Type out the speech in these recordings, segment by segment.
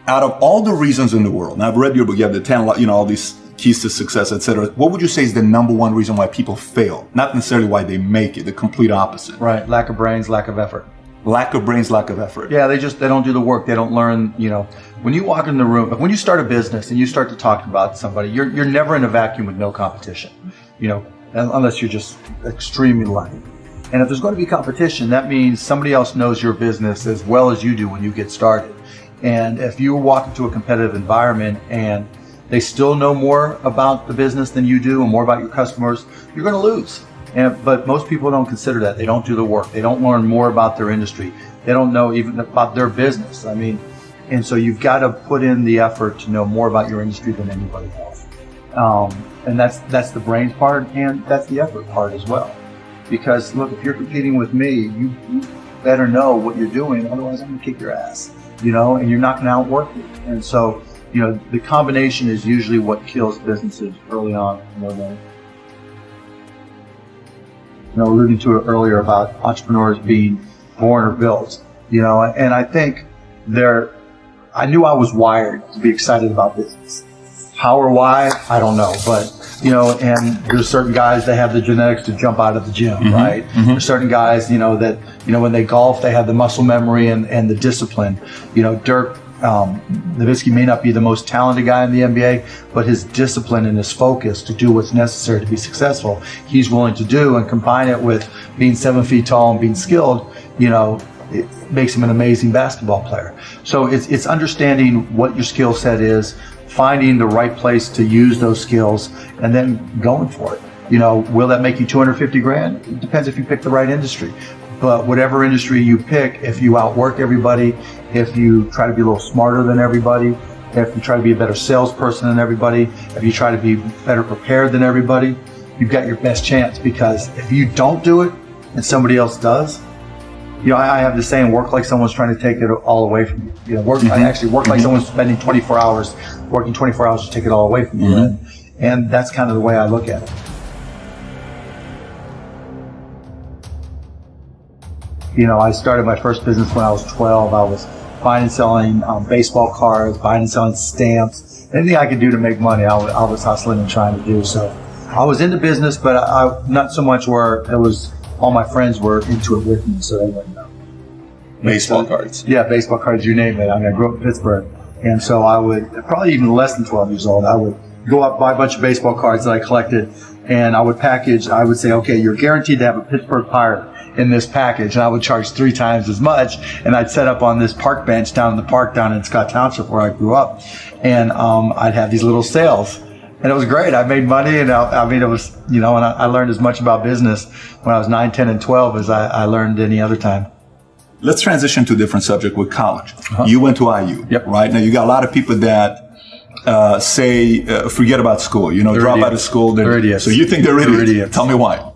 out of all the reasons in the world, now I've read your book, you have the 10, all these keys to success, etc. What would you say is the number one reason why people fail? Not necessarily why they make it, the complete opposite. Right. Lack of brains, lack of effort. Lack of brains, lack of effort. Yeah, they don't do the work. They don't learn, when you walk in the room, when you start a business and you start to talk about somebody, you're never in a vacuum with no competition, unless you're just extremely lucky. And if there's going to be competition, that means somebody else knows your business as well as you do when you get started. And if you walk into a competitive environment and they still know more about the business than you do and more about your customers, you're going to lose. But most people don't consider that. They don't do the work. They don't learn more about their industry. They don't know even about their business. And so you've got to put in the effort to know more about your industry than anybody else. And that's the brains part, and that's the effort part as well. Because look, if you're competing with me, you better know what you're doing. Otherwise, I'm going to kick your ass. And you're not going to outwork me. And so, the combination is usually what kills businesses early on more than. Alluding to it earlier about entrepreneurs being born or built, and I think I knew I was wired to be excited about business. How or why, I don't know, but, and there's certain guys that have the genetics to jump out of the gym, right? There's certain guys, that, when they golf, they have the muscle memory and the discipline. Dirk Nowitzki may not be the most talented guy in the NBA, but his discipline and his focus to do what's necessary to be successful, he's willing to do, and combine it with being 7 feet tall and being skilled, it makes him an amazing basketball player. So it's understanding what your skill set is, finding the right place to use those skills, and then going for it. Will that make you $250,000? It depends if you pick the right industry. But whatever industry you pick, if you outwork everybody, if you try to be a little smarter than everybody, if you try to be a better salesperson than everybody, if you try to be better prepared than everybody, you've got your best chance. Because if you don't do it and somebody else does, I have the saying, work like someone's trying to take it all away from you. I actually work like someone's spending 24 hours, working 24 hours to take it all away from you. And that's kind of the way I look at it. I started my first business when I was 12. I was buying and selling baseball cards, buying and selling stamps. Anything I could do to make money, I was hustling and trying to do. So I was into business, but I not so much where it was all my friends were into it with me, so they wouldn't know. Baseball cards. Yeah, baseball cards, you name it. I grew up in Pittsburgh. And so I would, probably even less than 12 years old, I would go out, buy a bunch of baseball cards that I collected, and I would say, okay, you're guaranteed to have a Pittsburgh Pirate in this package, and I would charge 3 times as much, and I'd set up on this park bench down in the park down in Scott Township where I grew up, and I'd have these little sales, and it was great. I made money, and it was, and I learned as much about business when I was 9, 10, and 12 as I learned any other time. Let's transition to a different subject with college. You went to IU, right? Now, you got a lot of people that say, forget about school, drop out of school. They're idiots. So you think they're idiots. Tell me why.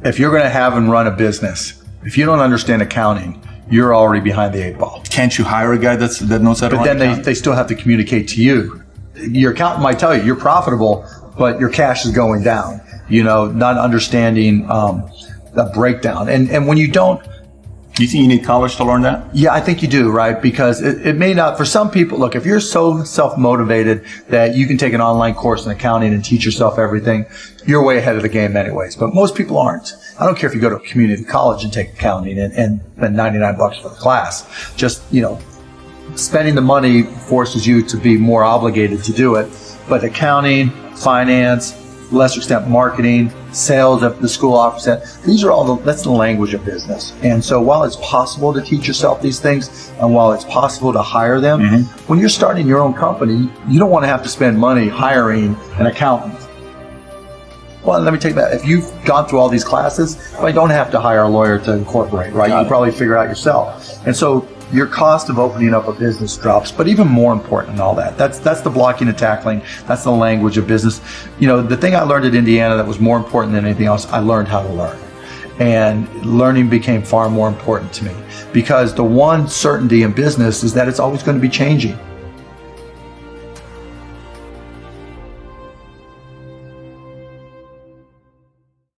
If you're going to have and run a business, if you don't understand accounting, you're already behind the 8 ball. Can't you hire a guy that knows how to run accounting? But then they still have to communicate to you. Your accountant might tell you you're profitable, but your cash is going down. Not understanding the breakdown. And when you don't, do you think you need college to learn that? Yeah, I think you do, right? Because it may not, for some people, look, if you're so self-motivated that you can take an online course in accounting and teach yourself everything, you're way ahead of the game anyways. But most people aren't. I don't care if you go to a community college and take accounting and spend $99 for the class. Just, spending the money forces you to be more obligated to do it. But accounting, finance, lesser extent marketing, sales that the school offers, that's the language of business. And so while it's possible to teach yourself these things, and while it's possible to hire them, when you're starting your own company, you don't want to have to spend money hiring an accountant. Well, let me take that. If you've gone through all these classes, you don't have to hire a lawyer to incorporate, right? You can probably figure it out yourself. And so your cost of opening up a business drops. But even more important than all that's the blocking and tackling. That's the language of business. The thing I learned at Indiana that was more important than anything else, I learned how to learn. And learning became far more important to me, because the one certainty in business is that it's always going to be changing.